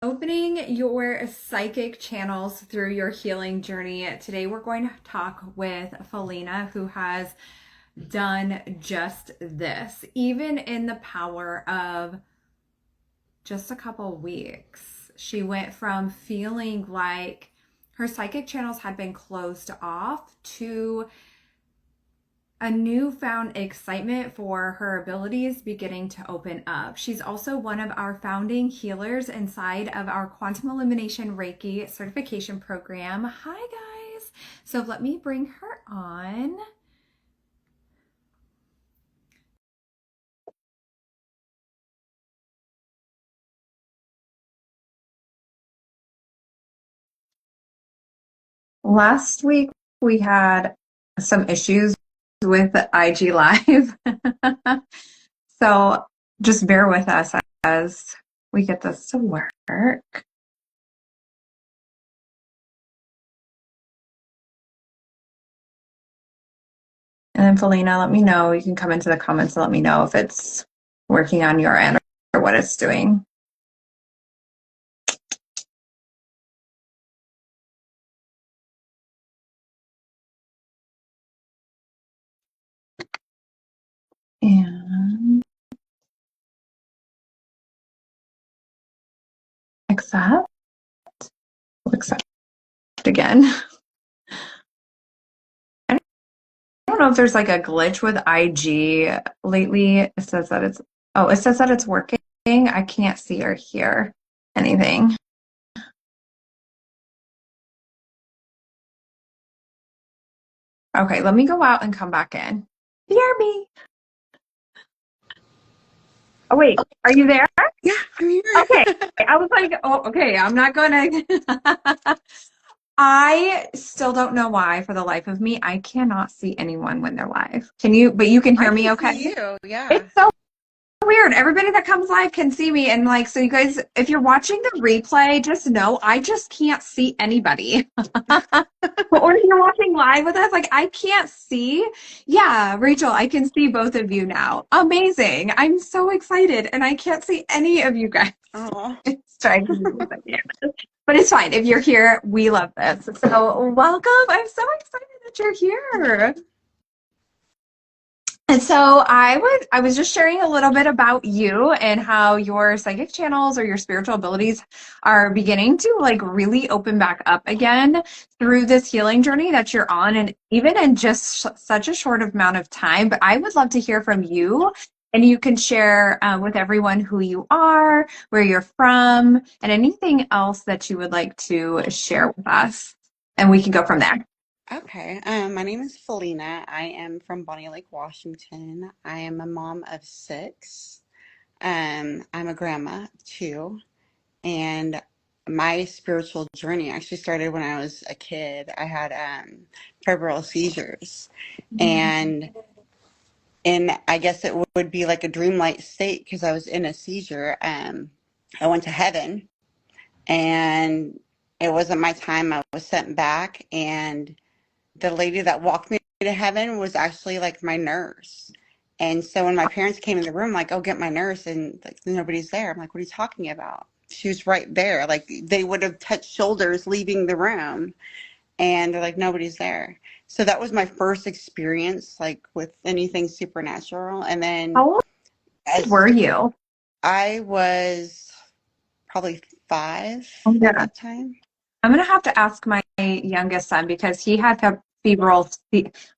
Opening your psychic channels through your healing journey. Today, we're going to talk with Falina, who has done just this, even in the power of just a couple weeks. She went from feeling like her psychic channels had been closed off to a newfound excitement for her abilities beginning to open up. She's also one of our founding healers inside of our Quantum Illumination Reiki certification program. Hi, guys. So let me bring her on. Last week, we had some issues with IG Live. So just bear with us as we get this to work. And then Felina, let me know. You can come into the comments and let me know if it's working on your end or what it's doing. And accept. Accept again. I don't know if there's like a glitch with IG lately. It says that it's working. I can't see or hear anything. Okay, let me go out and come back in. You hear me? Oh, wait, are you there? Yeah, I'm here. Okay, I was like, oh, okay, I'm not gonna. I still don't know why, for the life of me, I cannot see anyone when they're live. Can you? But you can hear I me can okay? see you. Yeah. It's so weird. Everybody that comes live can see me. And like, so you guys, if you're watching the replay, just know I just can't see anybody. Or if you're watching live with us, like I can't see. Yeah, Rachel, I can see both of you now. Amazing. I'm so excited. And I can't see any of you guys. Oh. It's trying to do this. But it's fine. If you're here, we love this. So welcome. I'm so excited that you're here. And so I was just sharing a little bit about you and how your psychic channels or your spiritual abilities are beginning to like really open back up again through this healing journey that you're on, and even in just such a short amount of time. But I would love to hear from you, and you can share with everyone who you are, where you're from, and anything else that you would like to share with us, and we can go from there. Okay. My name is Falina. I am from Bonnie Lake, Washington. I am a mom of six. I'm a grandma too. And my spiritual journey actually started when I was a kid. I had febrile seizures. And I guess it would be like a dreamlike state because I was in a seizure. I went to heaven and it wasn't my time. I was sent back, and the lady that walked me to heaven was actually like my nurse. And so when my parents came in the room, like, oh, get my nurse, and like nobody's there. I'm like, what are you talking about? She was right there. Like they would have touched shoulders leaving the room, and they're like, nobody's there. So that was my first experience, like with anything supernatural. And then How old as were you? I was probably 5 Oh, at yeah. that time. I'm gonna have to ask my youngest son because he had febrile,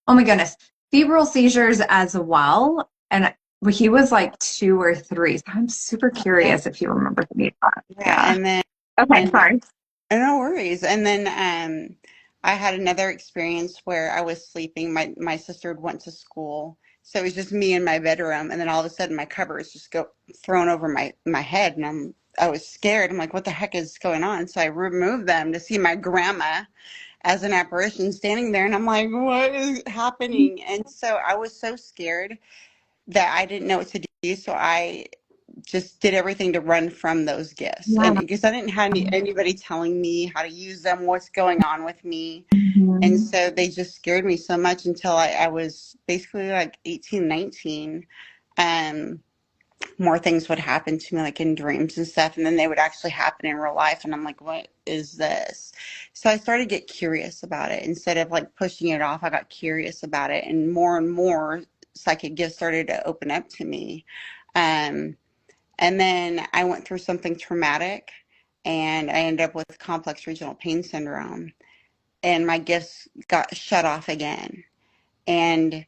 oh my goodness, febrile seizures as well, and he was like 2 or 3. So I'm super curious if you remember the that. Yeah, Yeah. and then Okay, sorry. no worries. And then I had another experience where I was sleeping. My sister went to school, so it was just me in my bedroom. And then all of a sudden, my covers just go thrown over my head, and I was scared. I'm like, what the heck is going on? So I removed them to see my grandma as an apparition standing there, and I'm like, what is happening? And so I was so scared that I didn't know what to do. So I just did everything to run from those gifts, Yeah. and because I didn't have anybody telling me how to use them, what's going on with me. And Mhm. so they just scared me so much until I was basically like 18, 19. um more things would happen to me, like in dreams and stuff, and then they would actually happen in real life. And I'm like, what is this? So I started to get curious about it. Instead of like pushing it off, I got curious about it, and more psychic gifts started to open up to me. Um, and then I went through something traumatic, and I ended up with complex regional pain syndrome, and my gifts got shut off again. And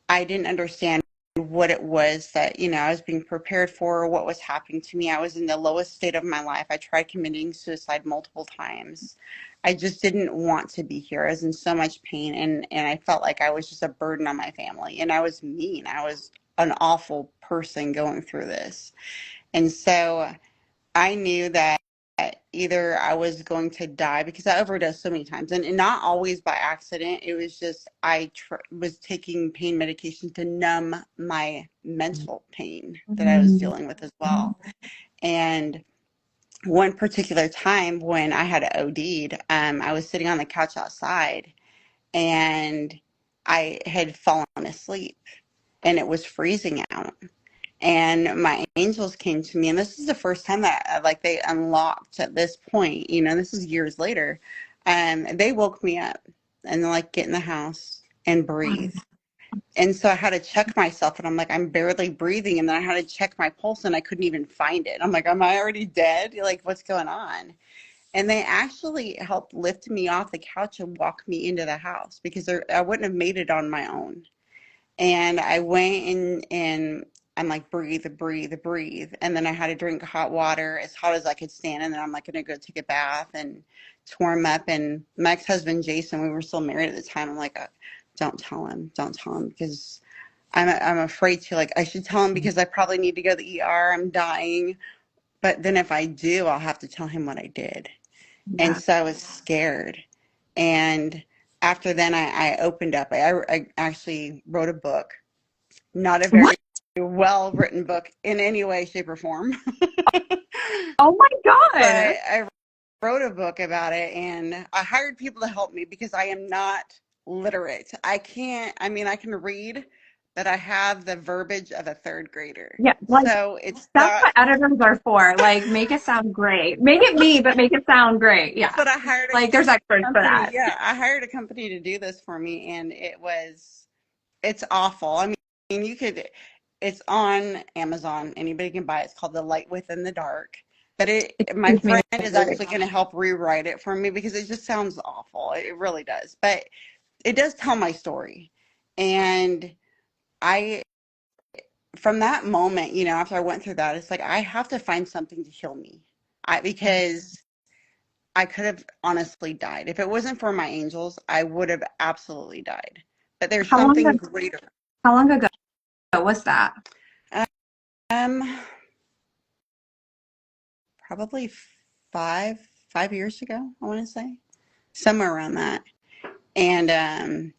I didn't understand what it was that, I was being prepared for, what was happening to me. I was in the lowest state of my life. I tried committing suicide multiple times. I just didn't want to be here. I was in so much pain, and I felt like I was just a burden on my family. And I was mean. I was an awful person going through this. And so I knew that either I was going to die, because I overdosed so many times, and not always by accident. It was just was taking pain medication to numb my mental pain that I was dealing with as well. And one particular time when I had OD'd, I was sitting on the couch outside, and I had fallen asleep, and it was freezing out, and my angels came to me, and this is the first time that like they unlocked at this point, this is years later. They woke me up, and they're like, get in the house and breathe. And so I had to check myself, and I'm like, I'm barely breathing. And then I had to check my pulse, and I couldn't even find it. I'm like, am I already dead? Like, what's going on? And they actually helped lift me off the couch and walk me into the house, because I wouldn't have made it on my own. And I went in, and I'm like, breathe, breathe, breathe. And then I had to drink hot water, as hot as I could stand. And then I'm like, going to go take a bath and to warm up. And my ex-husband, Jason, we were still married at the time. I'm like, don't tell him, because I'm afraid to. Like, I should tell him because I probably need to go to the ER. I'm dying. But then if I do, I'll have to tell him what I did. And Yeah. so I was scared. And after then, I opened up. I actually wrote a book, not a What? very well written book in any way, shape, or form. Oh my But God. I wrote a book about it, and I hired people to help me because I am not literate. I can read, but I have the verbiage of a third grader. Yeah, like So it's that's not. what editors are for. Like, make it sound great. Make it me, but make it sound great. Yeah. But I hired Like, there's a experts for company. that. Yeah, I hired a company to do this for me, and it's awful. I mean, it's on Amazon. Anybody can buy it. It's called The Light Within the Dark. But my Excuse me. friend is actually going to help rewrite it for me, because it just sounds awful. It really does. But it does tell my story. And I, from that moment, after I went through that, it's like, I have to find something to heal me. Because I could have honestly died. If it wasn't for my angels, I would have absolutely died. But there's How long something ago, greater. how long ago was that? Um, Probably five years ago, I want to say, somewhere around that. And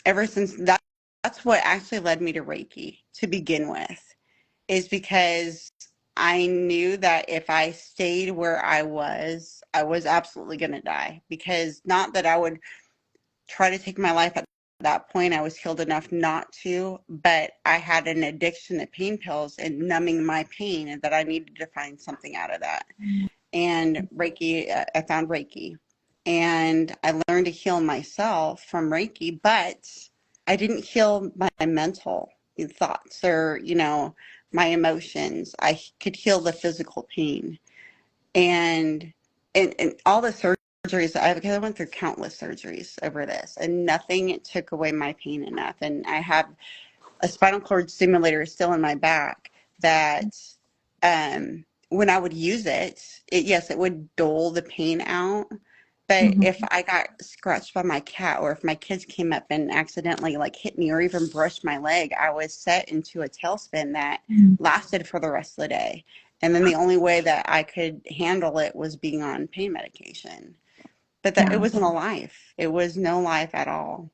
ever since that's what actually led me to Reiki to begin with, is because I knew that if I stayed where I was absolutely going to die. Because not that I would try to take my life at that point. I was healed enough not to, but I had an addiction to pain pills and numbing my pain, and that I needed to find something out of that. And Reiki, I found Reiki, and I learned to heal myself from Reiki, but I didn't heal my mental thoughts, or, my emotions. I could heal the physical pain. And all the surgeries because I went through countless surgeries over this, and nothing took away my pain enough. And I have a spinal cord stimulator still in my back that, when I would use yes, it would dull the pain out. But Mhm. if I got scratched by my cat, or if my kids came up and accidentally like hit me or even brushed my leg, I was set into a tailspin that lasted for the rest of the day. And then the only way that I could handle it was being on pain medication. But that it Yeah. wasn't a life. It was no life at all.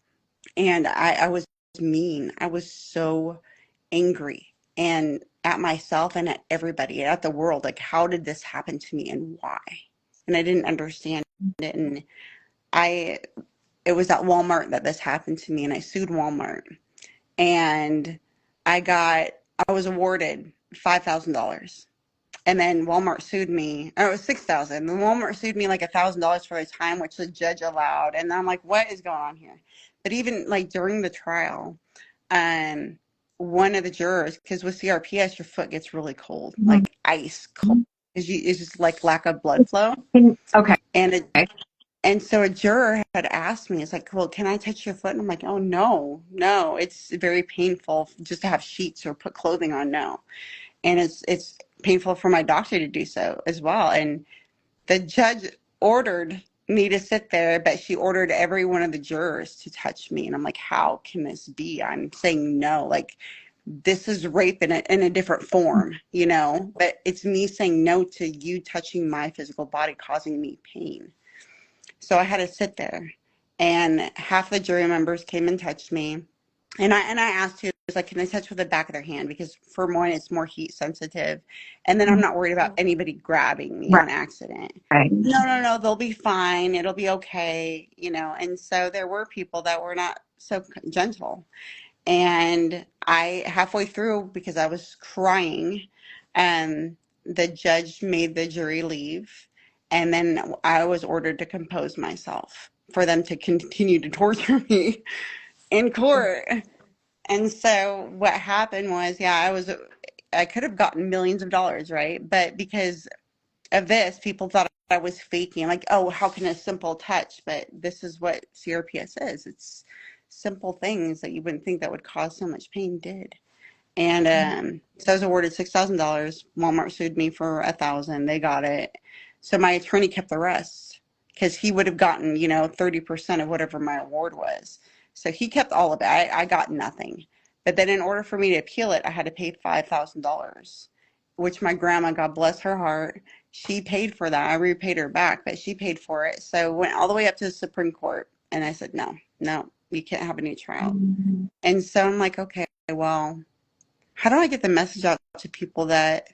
And I was mean. I was so angry, and at myself, and at everybody, at the world. Like, how did this happen to me, and why? And I didn't understand it. And I, it was at Walmart that this happened to me, and I sued Walmart. And I was awarded $5,000. And then Walmart sued me. Oh, it was 6,000. Then Walmart sued me like $1,000 for the time, which the judge allowed. And I'm like, what is going on here? But even like during the trial, um, one of the jurors, because with CRPS, your foot gets really cold, like ice cold. It's just like lack of blood flow. Okay. And and so a juror had asked me, it's like, well, can I touch your foot? And I'm like, oh, no, no, it's very painful just to have sheets or put clothing on. No. And it's painful for my doctor to do so as well. And the judge ordered me to sit there, but she ordered every one of the jurors to touch me. And I'm like, how can this be? I'm saying no. Like, this is rape in a different form, you know, but it's me saying no to you touching my physical body, causing me pain. So I had to sit there, and half the jury members came and touched me. And I asked who, was like, can I touch with the back of their hand? Because for one, it's more heat sensitive. And then I'm not worried about anybody grabbing me on accident. Right. No, no, no, they'll be fine. It'll be okay, you know. And so there were people that were not so gentle. And I, halfway through, because I was crying, um, the judge made the jury leave. And then I was ordered to compose myself for them to continue to torture me in court. And so what happened was, yeah, I could have gotten millions of dollars, right? But because of this, people thought I was faking. Like, oh, how can a simple touch? But this is what CRPS is. It's simple things that you wouldn't think that would cause so much pain did. And so I was awarded $6,000. Walmart sued me for $1,000. They got it. So my attorney kept the rest because he would have gotten, 30% of whatever my award was. So he kept all of it. I got nothing. But then in order for me to appeal it, I had to pay $5,000, which my grandma, God bless her heart, she paid for that. I repaid her back, but she paid for it. So went all the way up to the Supreme Court. And I said, no, no, you can't have a new trial. And so I'm like, okay, well, how do I get the message out to people that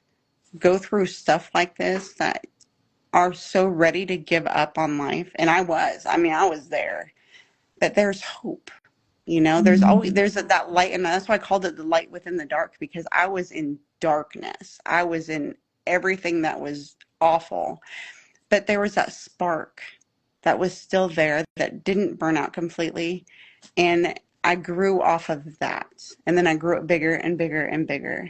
go through stuff like this, that are so ready to give up on life? And I was there, but there's hope. There's always, that light. And that's why I called it the light within the dark, because I was in darkness. I was in everything that was awful, but there was that spark that was still there, that didn't burn out completely. And I grew off of that. And then I grew it bigger and bigger and bigger.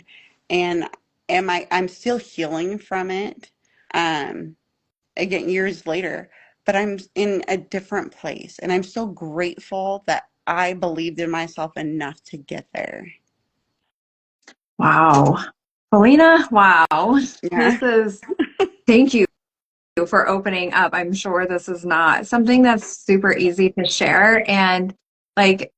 And I'm still healing from it, again, years later, but I'm in a different place. And I'm so grateful that I believed in myself enough to get there. Wow. Falina, wow. Yeah. Thank you for opening up. I'm sure this is not something that's super easy to share. And like,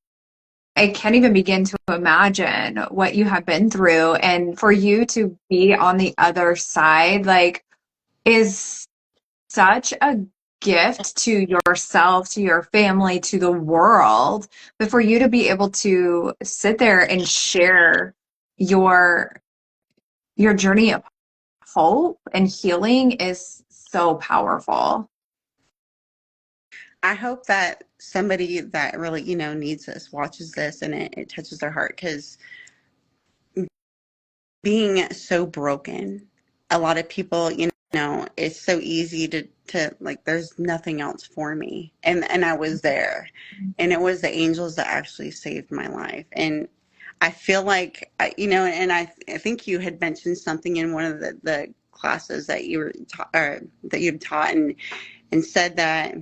I can't even begin to imagine what you have been through. And for you to be on the other side, like, is such a gift to yourself, to your family, to the world. But for you to be able to sit there and share your journey of hope and healing is so powerful. I hope that somebody that really, needs this, watches this, and it touches their heart, because being so broken, a lot of people, it's so easy to like, there's nothing else for me. And I was there, and it was the angels that actually saved my life. And I feel like, and I think you had mentioned something in one of the classes that you were that you've taught, and said that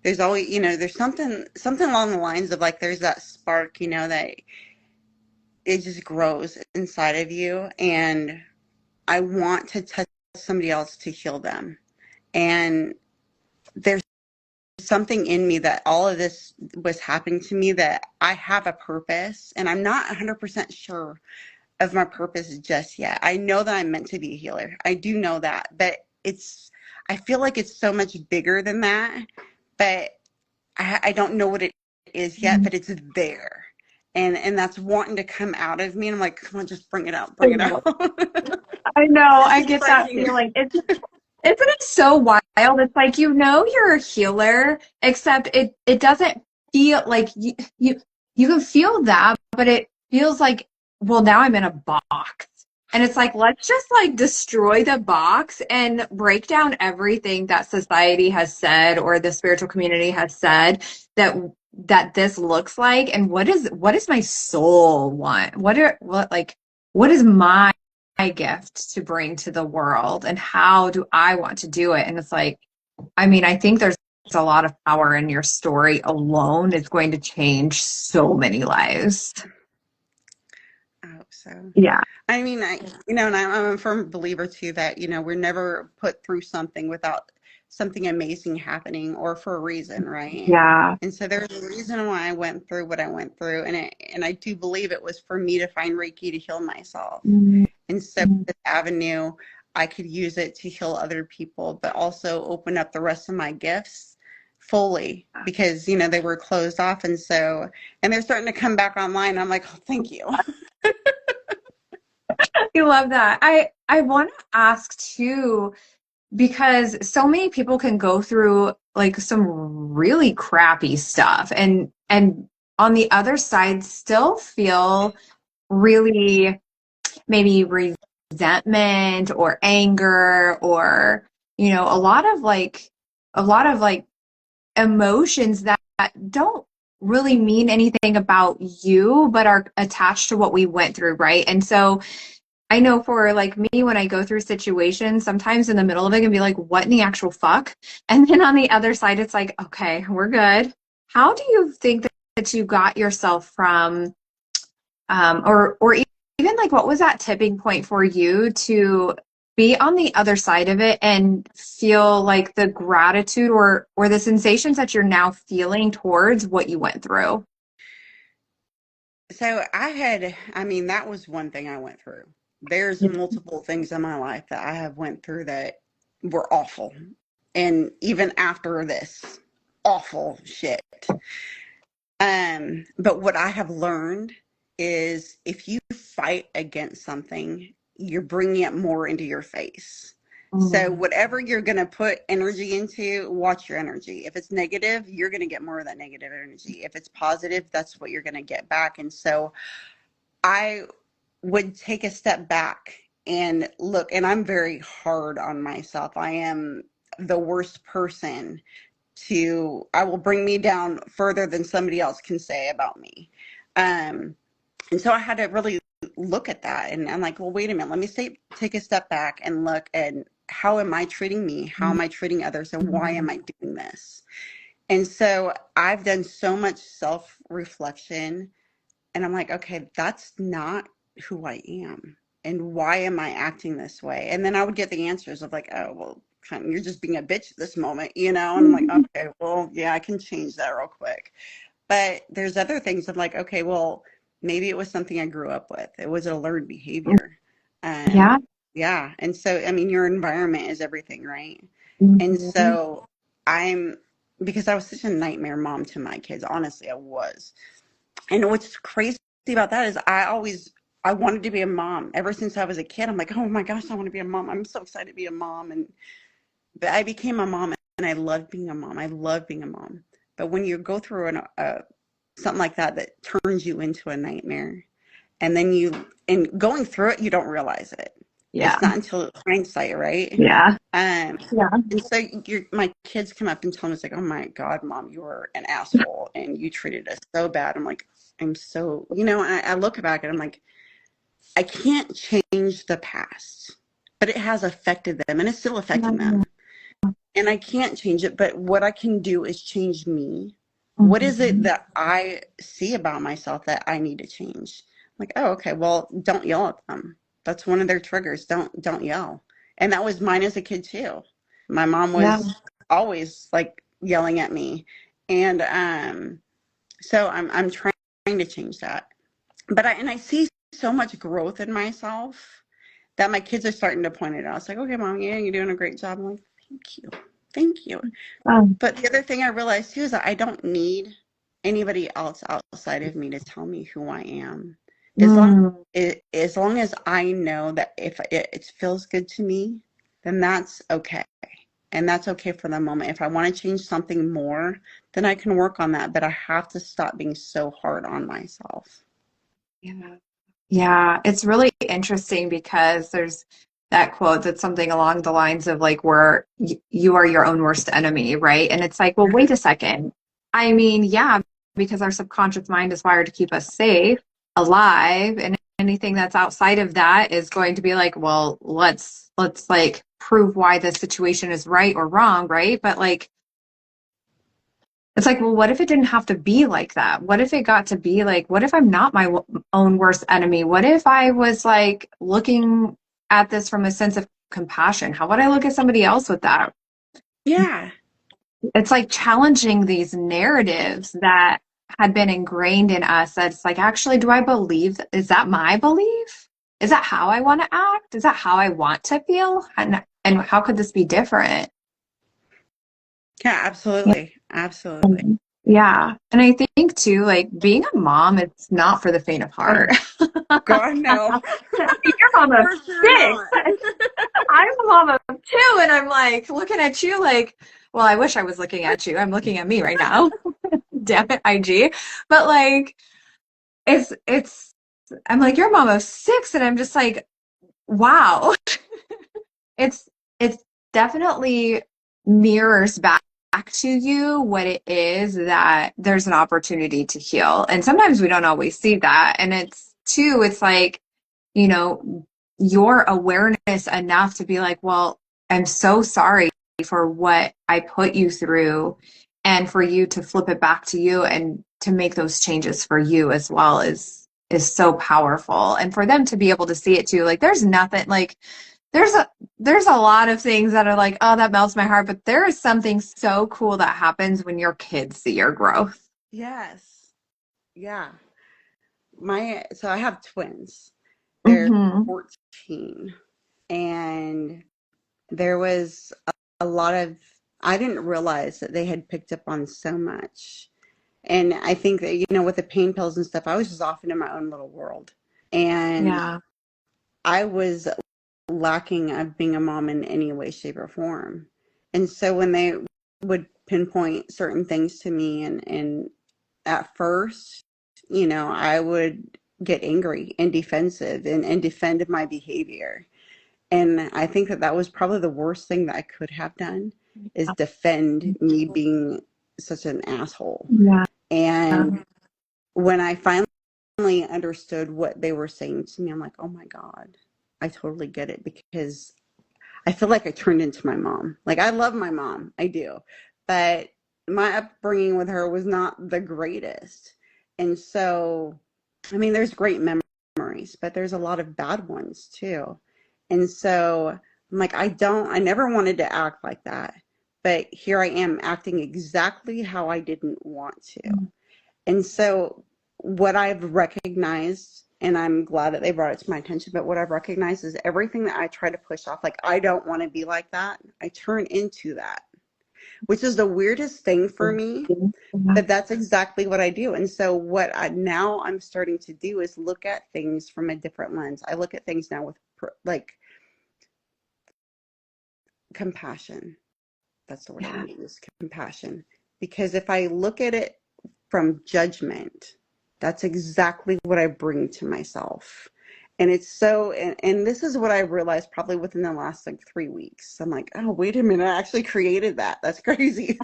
there's always, there's something along the lines of, like, there's that spark, that it just grows inside of you. And I want to touch somebody else to heal them. And there's something in me that all of this was happening to me, that I have a purpose, and I'm not 100% sure of my purpose just yet. I know that I'm meant to be a healer. I do know that, but I feel like it's so much bigger than that, but I don't know what it is yet, but it's there. And that's wanting to come out of me. And I'm like, come on, just bring it out, bring it out. I know, I It's get that exciting. feeling. Isn't it so wild? It's like, you're a healer, except it doesn't feel like you can feel that, but it feels like, well, now I'm in a box. And it's like, let's just like destroy the box and break down everything that society has said or the spiritual community has said that this looks like, and what is my soul want? What is my gift to bring to the world, and how do I want to do it? And it's like, I mean, I think there's a lot of power in your story alone. It's going to change so many lives. I hope so. Yeah. I mean, and I'm a firm believer too that, we're never put through something without something amazing happening or for a reason, right? Yeah. And so there's a reason why I went through what I went through. And I do believe it was for me to find Reiki to heal myself. Mhm. And so this avenue, I could use it to heal other people, but also open up the rest of my gifts fully because, they were closed off. And they're starting to come back online. I'm like, oh, thank you. I love that. I want to ask too, because so many people can go through like some really crappy stuff and on the other side still feel really maybe resentment or anger or a lot of like emotions that don't really mean anything about you but are attached to what we went through, right? And so I know for like me, when I go through situations, sometimes in the middle of it, I can be like, what in the actual fuck? And then on the other side, it's like, okay, we're good. How do you think that you got yourself from, or even like, what was that tipping point for you to be on the other side of it and feel like the gratitude or the sensations that you're now feeling towards what you went through? So that was one thing I went through. There's multiple things in my life that I have went through that were awful. And even after this, awful shit. But what I have learned is if you fight against something, you're bringing it more into your face. So Mm. whatever you're going to put energy into, watch your energy. If it's negative, you're going to get more of that negative energy. If it's positive, that's what you're going to get back. And so I would take a step back and look, and I'm very hard on myself. I am the worst person I will bring me down further than somebody else can say about me. Um, and so I had to really look at that. And I'm like, well, wait a minute, let me take a step back and look at how am I treating me? How am I treating others? And why am I doing this? And so I've done so much self reflection and I'm like, okay, that's not who I am. And why am I acting this way? And then I would get the answers of like, oh, well, you're just being a bitch at this moment. And I'm like, okay, well, yeah, I can change that real quick. But there's other things of like, okay, well, maybe it was something I grew up with. It was a learned behavior. Yeah. Yeah. And so, your environment is everything, right? And Mhm. so because I was such a nightmare mom to my kids, honestly, I was. And what's crazy about that is I wanted to be a mom ever since I was a kid. I'm like, oh my gosh, I want to be a mom. I'm so excited to be a mom. But I became a mom and I love being a mom. I love being a mom. But when you go through something like that turns you into a nightmare, and then and going through it, you don't realize it. Yeah. It's not until hindsight, right? Yeah. Um, Yeah. and so my kids come up and tell me, it's like, oh my God, mom, you were an asshole and you treated us so bad. I'm like, I'm so, I look back and I'm like, I can't change the past, but it has affected them and it's still affecting them. And I can't change it, but what I can do is change me. What is it Mhm. that I see about myself that I need to change? I'm like, oh, okay, well, don't yell at them. That's one of their triggers. Don't yell. And that was mine as a kid too. My mom Yeah. was always like yelling at me. And so I'm trying to change that. But I see so much growth in myself that my kids are starting to point it out. It's like, okay, mom, yeah, you're doing a great job. I'm like, thank you. Thank you. But the other thing I realized too is that I don't need anybody else outside of me to tell me who I am. As long Mm. as long as I know that if it feels good to me, then that's okay. And that's okay for the moment. If I want to change something more, then I can work on that. But I have to stop being so hard on myself. Yeah. Yeah, it's really interesting because there's that quote that's something along the lines of like where you are your own worst enemy, right? And it's like, well, wait a second. I mean, yeah, because our subconscious mind is wired to keep us safe, alive, and anything that's outside of that is going to be like, well, let's like prove why this situation is right or wrong, right? But like it's like, well, what if it didn't have to be like that? What if it got to be like, what if I'm not my own worst enemy? What if I was like looking at this from a sense of compassion? How would I look at somebody else with that? Yeah. It's like challenging these narratives that had been ingrained in us. That's like, actually, do I believe? Is that my belief? Is that how I want to act? Is that how I want to feel? And how could this be different? Yeah, absolutely. Absolutely. Yeah. And I think too, like being a mom, it's not for the faint of heart. Oh, God, no. You're a mom of For sure six. not. I'm a mom of two, and I'm like looking at you like, well, I wish I was looking at you. I'm looking at me right now. Damn it, IG. But like it's I'm like, you're a mom of six, and I'm just like, wow. It's it's definitely mirrors back to you what it is that there's an opportunity to heal. And sometimes we don't always see that. And it's too, it's like, you know, your awareness enough to be like, well, I'm so sorry for what I put you through, and for you to flip it back to you and to make those changes for you as well is so powerful. And for them to be able to see it too, like there's nothing like there's a there's a lot of things that are like, oh, that melts my heart, but there is something so cool that happens when your kids see your growth. Yes. Yeah. So I have twins. They're Hmm. 14. And there was a lot of, I didn't realize that they had picked up on so much. And I think that, with the pain pills and stuff, I was just off into my own little world. And Yeah. I was lacking of being a mom in any way, shape, or form. And so when they would pinpoint certain things to me, and at first, I would get angry and defensive and defend my behavior. And I think that that was probably the worst thing that I could have done, is defend me being such an asshole. Yeah. And when I finally understood what they were saying to me, I'm like, oh my God, I totally get it, because I feel like I turned into my mom. Like, I love my mom, I do. But my upbringing with her was not the greatest. And so, I mean, there's great memories, but there's a lot of bad ones too. And so I'm like, I never wanted to act like that. But here I am acting exactly how I didn't want to. And so what I've recognized, and I'm glad that they brought it to my attention, but what I've recognized is everything that I try to push off, like I don't want to be like that, I turn into that, which is the weirdest thing for me, but that's exactly what I do. And so now I'm starting to do is look at things from a different lens. I look at things now with like compassion. That's the word I Yeah. want to use, compassion. Because if I look at it from judgment, that's exactly what I bring to myself. And it's so, and this is what I realized probably within the last like 3 weeks. I'm like, oh, wait a minute, I actually created that. That's crazy.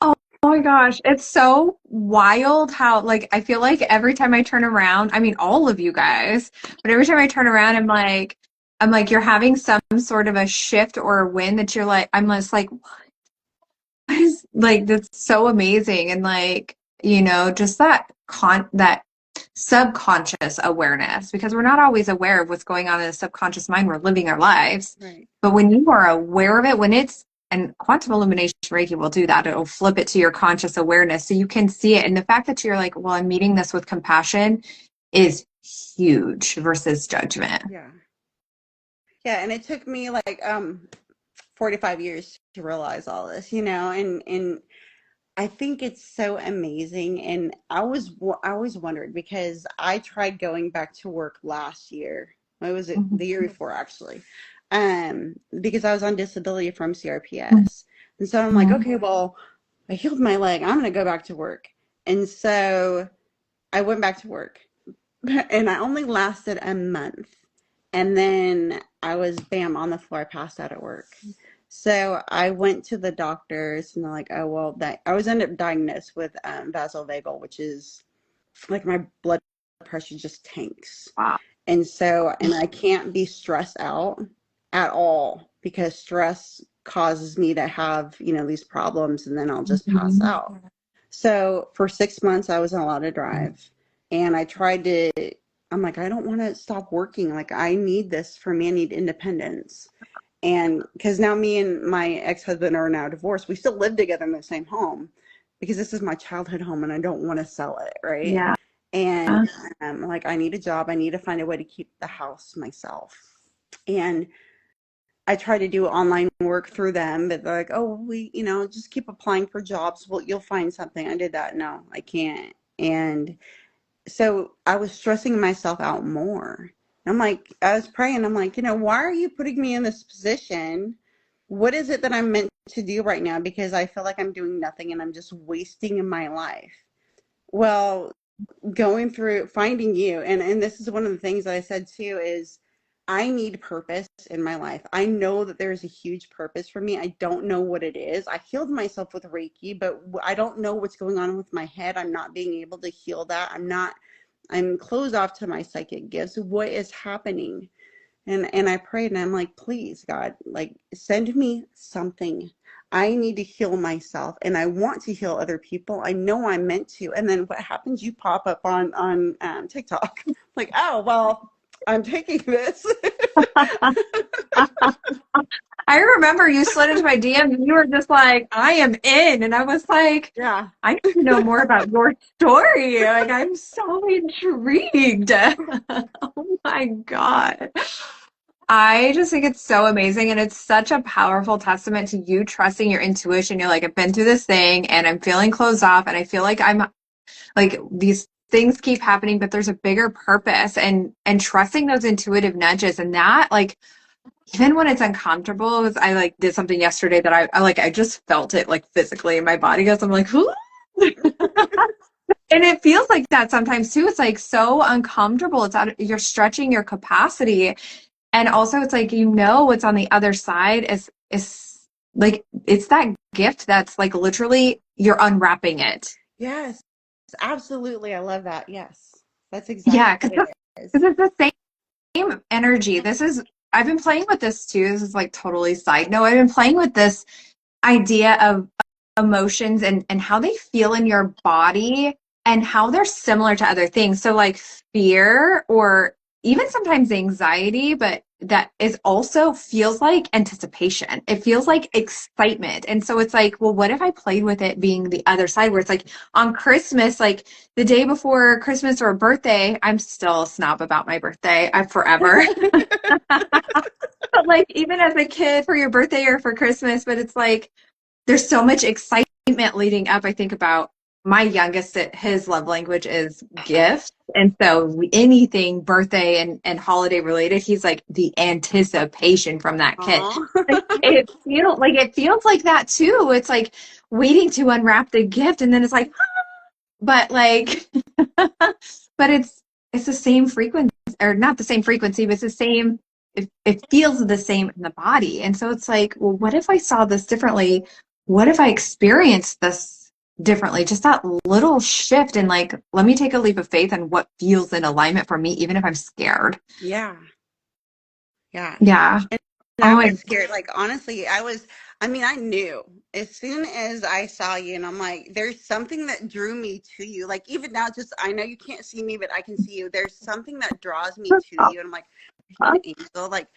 Oh, oh my gosh, it's so wild how like I feel like every time I turn around, I mean all of you guys, but every time I turn around, I'm like you're having some sort of a shift or a win that you're like I'm just like what is like that's so amazing. And like just that subconscious awareness, because we're not always aware of what's going on in the subconscious mind. We're living our lives, Right. but when you are aware of it, when it's and quantum illumination Reiki will do that. It'll flip it to your conscious awareness so you can see it. And the fact that you're like, well, I'm meeting this with compassion is huge versus judgment. Yeah. Yeah. And it took me like 45 years to realize all this, and I think it's so amazing. And I always wondered, because I tried going back to work last year. What was it? The year before, actually. Because I was on disability from CRPS. And so I'm like, Mhm. okay, well, I healed my leg. I'm going to go back to work. And so I went back to work and I only lasted a month. And then I was bam on the floor. I passed out at work. So I went to the doctors and they're like, oh, well, that I was ended up diagnosed with vasovagal, which is like my blood pressure just tanks. Wow. And so, and I can't be stressed out at all because stress causes me to have, these problems and then I'll just pass Mhm. out. So for 6 months, I wasn't allowed to drive. And I tried to, I'm like, I don't want to stop working. Like, I need this for me. I need independence. And because now me and my ex-husband are now divorced, we still live together in the same home because this is my childhood home and I don't want to sell it, right? Yeah. And like, I need a job. I need to find a way to keep the house myself. And I try to do online work through them, but they're like, oh, just keep applying for jobs. Well, you'll find something. I did that. No, I can't. And so I was stressing myself out more. I'm like, I was praying. I'm like, why are you putting me in this position? What is it that I'm meant to do right now? Because I feel like I'm doing nothing and I'm just wasting my life. Well, going through finding you, and this is one of the things that I said too, is I need purpose in my life. I know that there's a huge purpose for me. I don't know what it is. I healed myself with Reiki, but I don't know what's going on with my head. I'm not being able to heal that. I'm closed off to my psychic gifts. What is happening? And I prayed and I'm like, please, God, like, send me something. I need to heal myself and I want to heal other people. I know I'm meant to. And then what happens? You pop up on TikTok. Like, oh, well, I'm taking this. I remember you slid into my DM and you were just like, I am in. And I was like, Yeah. I need to know more about your story. Like, I'm so intrigued. Oh my God. I just think it's so amazing. And it's such a powerful testament to you trusting your intuition. You're like, I've been through this thing and I'm feeling closed off. And I feel like I'm like, these things keep happening, but there's a bigger purpose and trusting those intuitive nudges. And that, like, even when it's uncomfortable, because I like did something yesterday that I just felt it like physically in my body because I'm like, whoo. And it feels like that sometimes too. It's like so uncomfortable. You're stretching your capacity. And also it's like, what's on the other side is like, it's that gift that's like literally you're unwrapping it. Yes, absolutely. I love that. Yes, that's exactly Yeah. what it is. Because it's the same energy. I've been playing with this too. This is like totally side note. I've been playing with this idea of emotions and how they feel in your body and how they're similar to other things. So like fear or even sometimes anxiety, but that is also feels like anticipation. It feels like excitement. And so it's like, well, what if I played with it being the other side where it's like on Christmas, like the day before Christmas or a birthday, I'm still a snob about my birthday. I'm forever. But like even as a kid for your birthday or for Christmas, but it's like there's so much excitement leading up. I think about my youngest, his love language is gifts. And so anything birthday and holiday related, he's like the anticipation from that kid. Aw. It feels like that too. It's like waiting to unwrap the gift and then it's like, but like, but it's the same frequency or not the same frequency, but it's the same. It feels the same in the body. And so it's like, well, what if I saw this differently? What if I experienced this differently? Just that little shift and like, let me take a leap of faith and what feels in alignment for me, even if I'm scared. Yeah, yeah. Yeah. And I Oh, was scared. Like, honestly, I mean, I knew as soon as I saw you, and I'm like, there's something that drew me to you. Like, even now, just, I know you can't see me, but I can see you. There's something that draws me to you. And I'm like, an angel. Like,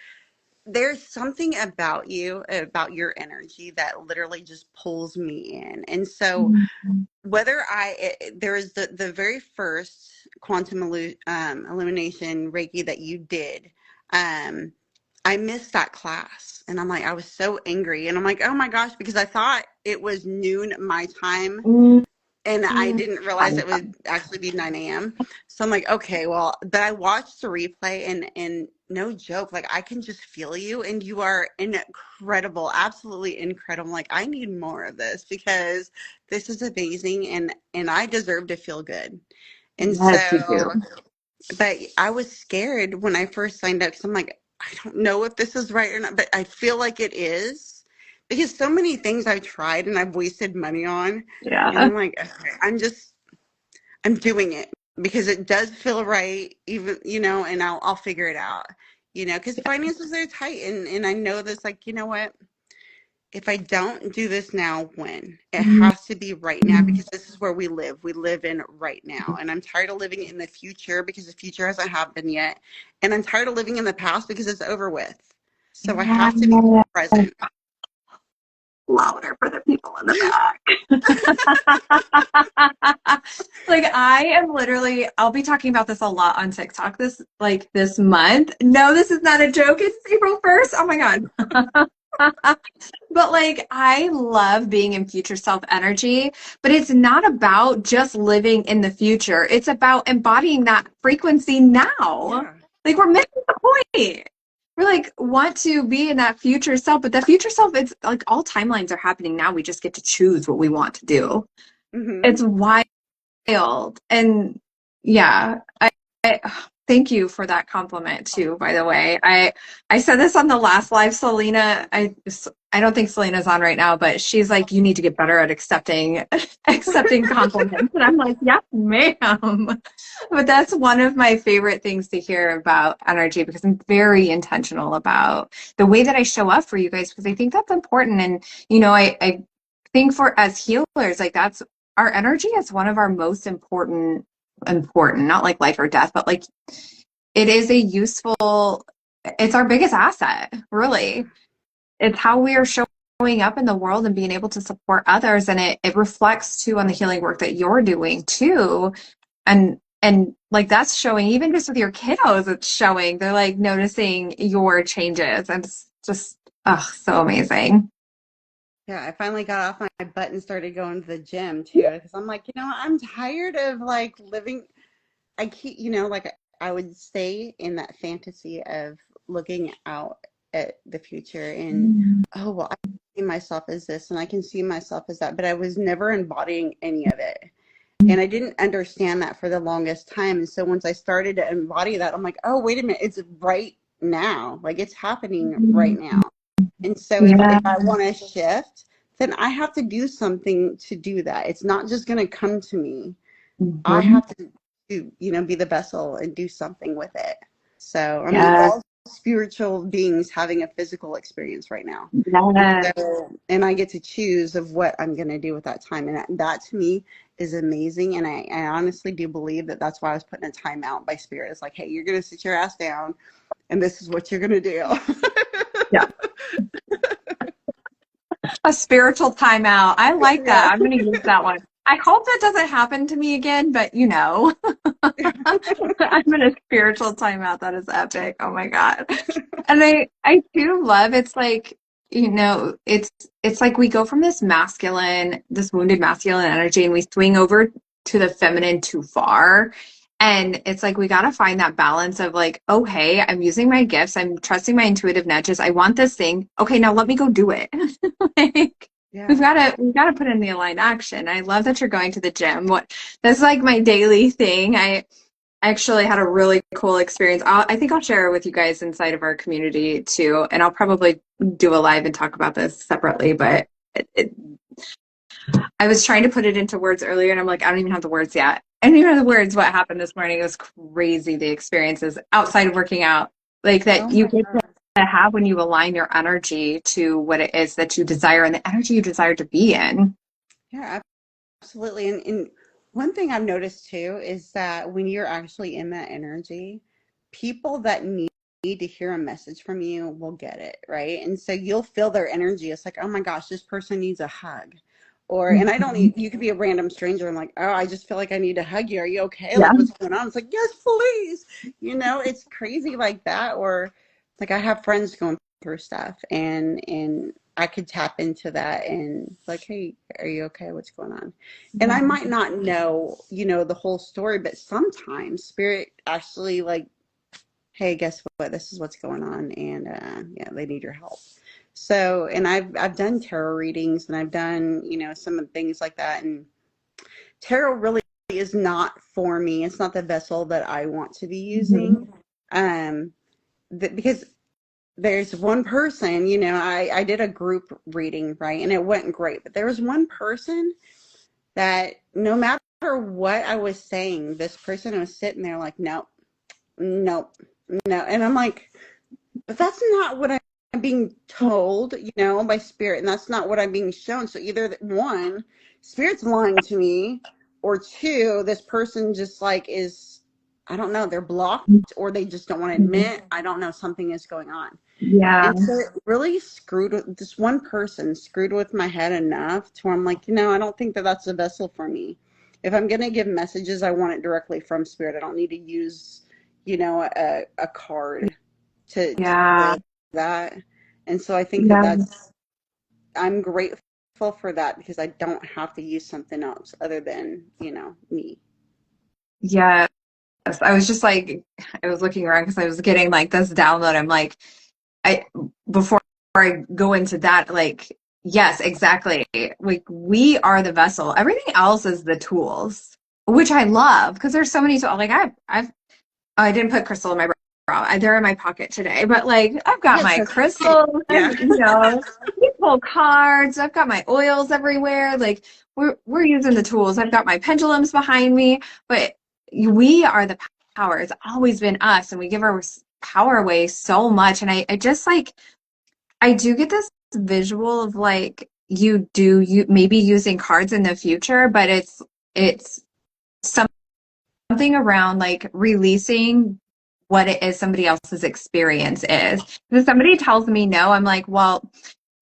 there's something about you, about your energy that literally just pulls me in. And so, there was the very first illumination Reiki that you did. Um, I missed that class and I'm like, I was so angry and I'm like, oh my gosh, because I thought it was noon my time and I didn't realize it would actually be 9 a.m. So I'm like, okay, well, but I watched the replay and no joke, like I can just feel you and you are incredible, absolutely incredible. Like I need more of this because this is amazing and I deserve to feel good. And Yes, you so, do. but I was scared when I first signed up because I'm like, I don't know if this is right or not, but I feel like it is because so many things I've tried and I've wasted money on. And Yeah. I'm like, okay, I'm doing it because it does feel right, even, and I'll figure it out, because finances are tight. And I know this, like, you know what? If I don't do this now, when? It has to be right now because this is where we live. We live in right now. And I'm tired of living in the future because the future hasn't happened yet. And I'm tired of living in the past because it's over with. So I have to be Yeah. present. Louder for the people in the back. Like I am literally, I'll be talking about this a lot on TikTok this month. No, this is not a joke. It's April 1st. Oh my God. But like I love being in future self energy, but it's not about just living in the future. It's about embodying that frequency now. Yeah. Like we're missing the point. We're like want to be in that future self, but that future self, it's like all timelines are happening now. We just get to choose what we want to do. Hmm. It's wild. And yeah, I thank you for that compliment too, by the way. I said this on the last live, Selena. I don't think Selena's on right now, but she's like, you need to get better at accepting accepting compliments. And I'm like, yes, ma'am. But that's one of my favorite things to hear about energy because I'm very intentional about the way that I show up for you guys because I think that's important. And I think for as healers, like that's our energy is one of our most important, not like life or death, but like it is a useful, it's our biggest asset, really. It's how we are showing up in the world and being able to support others. And it reflects too on the healing work that you're doing too. And like that's showing even just with your kiddos, it's showing. They're like noticing your changes. And it's just so amazing. Yeah, I finally got off my butt and started going to the gym too because I'm like, I'm tired of like living. I keep, like I would stay in that fantasy of looking out at the future and, oh, well, I can see myself as this and I can see myself as that, but I was never embodying any of it. And I didn't understand that for the longest time. And so once I started to embody that, I'm like, oh, wait a minute, it's right now. Like it's happening right now. And so if Yeah. I want to shift, then I have to do something to do that. It's not just going to come to me. I Mhm. have to, be the vessel and do something with it. So, I mean, we're Yeah. all spiritual beings having a physical experience right now. And Yeah. so, and I get to choose of what I'm going to do with that time. And that to me is amazing. And I honestly do believe that that's why I was putting a time out by spirit. It's like, hey, you're going to sit your ass down and this is what you're going to do. Yeah. A spiritual timeout. I like Yeah. that. I'm going to use that one. I hope that doesn't happen to me again, but I'm in a spiritual timeout. That is epic. Oh my God. And I too love it's like, it's like we go from this wounded masculine energy and we swing over to the feminine too far. And it's like we got to find that balance of like, oh, hey, I'm using my gifts. I'm trusting my intuitive nudges. I want this thing. Okay, now let me go do it. Like Yeah. we've got to put in the aligned action. I love that you're going to the gym. That's like my daily thing. I actually had a really cool experience. I think I'll share it with you guys inside of our community too. And I'll probably do a live and talk about this separately. But I was trying to put it into words earlier and I'm like, I don't even have the words yet. I don't even have the words what happened this morning. It was crazy, the experiences outside of working out, like Oh that you my get God. to have when you align your energy to what it is that you desire and the energy you desire to be in. Yeah, absolutely. And one thing I've noticed too is that when you're actually in that energy, people that need to hear a message from you will get it, right? And so you'll feel their energy. It's like, oh my gosh, this person needs a hug. Or, and I don't need, you could be a random stranger. I'm like, oh, I just feel like I need to hug you. Are you okay? Yeah. Like, what's going on? It's like, yes, please. It's crazy like that. Or like I have friends going through stuff and I could tap into that and like, hey, are you okay? What's going on? And I might not know, the whole story, but sometimes spirit actually like, hey, guess what? This is what's going on, and yeah, they need your help. So, and I've done tarot readings, and I've done some of the things like that, and tarot really is not for me. It's not the vessel that I want to be Mhm. using. Um, because there's one person, I did a group reading, right? And it went great. But there was one person that no matter what I was saying, this person was sitting there like, nope, nope, no. And I'm like, but that's not what I'm being told, by spirit. And that's not what I'm being shown. So either one, spirit's lying to me, or two, this person just like I don't know, they're blocked, or they just don't want to admit, I don't know, something is going on. Yeah. And so it really screwed with this one person, screwed with my head enough to where I'm like, I don't think that that's a vessel for me. If I'm going to give messages, I want it directly from spirit. I don't need to use, a card to Yeah. say that. And so I think that Yeah. I'm grateful for that because I don't have to use something else other than, me. Yes. I was just like, I was looking around because I was getting like this download. I'm like, I before I go into that, like, yes, exactly. Like we are the vessel. Everything else is the tools, which I love because there's so many tools. Like I didn't put crystal in my bra. They're in my pocket today, but like I've got Yes, my that's crystals, yeah. you pull cards. I've got my oils everywhere. Like we're using the tools. I've got my pendulums behind me, but we are the power. It's always been us, and we give our power away so much. And I just like I do get this visual of like you maybe using cards in the future, but it's something around like releasing what it is somebody else's experience is. If somebody tells me no, I'm like, well,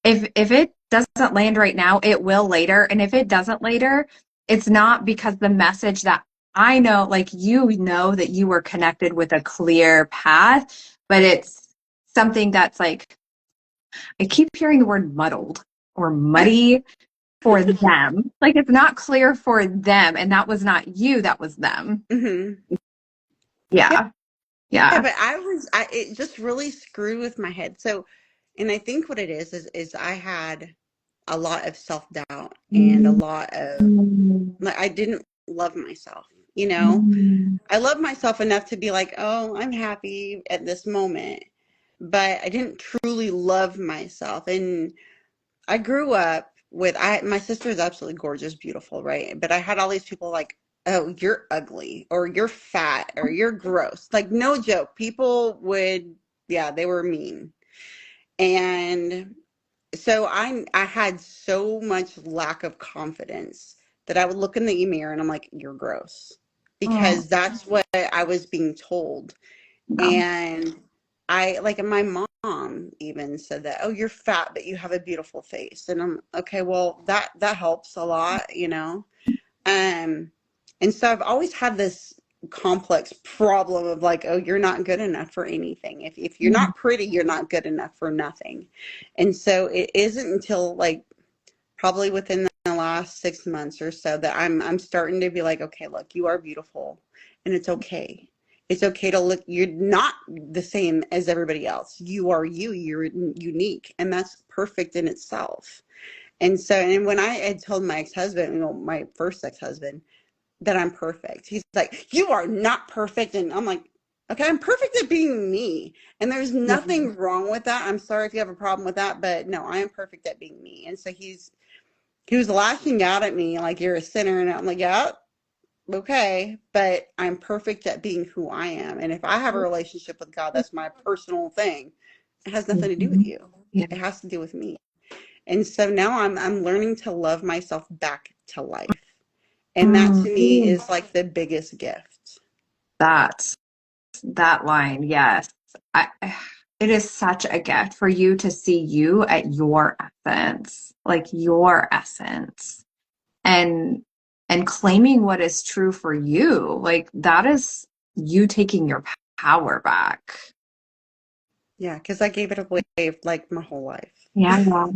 if it doesn't land right now, it will later. And if it doesn't later, it's not because the message that I know, like that you were connected with a clear path, but it's something that's like I keep hearing the word muddled or muddy for them. Like it's not clear for them. And that was not you, that was them. hmm Yeah, Yeah. yeah, Yeah. but it just really screwed with my head. So, and I think what it is I had a lot of self-doubt and a Mm, lot of, like, I didn't love myself, mm, I love myself enough to be like, oh, I'm happy at this moment, but I didn't truly love myself. And I grew up with my sister is absolutely gorgeous, beautiful, right? But I had all these people like, oh, you're ugly, or you're fat, or you're gross. Like, no joke. People would, yeah, they were mean. And so I had so much lack of confidence that I would look in the mirror and I'm like, you're gross. mm, Because that's what I was being told. yeah. And and my mom even said that, oh, you're fat, but you have a beautiful face. And I'm okay, well, that helps a lot. Um, and so I've always had this complex problem of like, oh, you're not good enough for anything. If you're Mm, not pretty, you're not good enough for nothing. And so it isn't until like probably within the last 6 months or so that I'm starting to be like, okay, look, you are beautiful, and it's okay. It's okay to look. You're not the same as everybody else. You are you. You're unique, and that's perfect in itself. And so, and when I had told my ex-husband, my first ex-husband, that I'm perfect, he's like, "You are not perfect," and I'm like, "Okay, I'm perfect at being me, and there's yeah. nothing wrong with that. I'm sorry if you have a problem with that, but no, I am perfect at being me." And so he was lashing out at me like, you're a sinner. And I'm like, yeah, okay. But I'm perfect at being who I am. And if I have a relationship with God, that's my personal thing. It has nothing to do with Mhm. you. Yeah. It has to do with me. And so now I'm learning to love myself back to life. And that Mm, to me is like the biggest gift. that that line, yes. I, it is such a gift for you to see you at your essence, like your essence, and and claiming what is true for you. Like that is you taking your power back. Yeah, because I gave it away like my whole life. Yeah.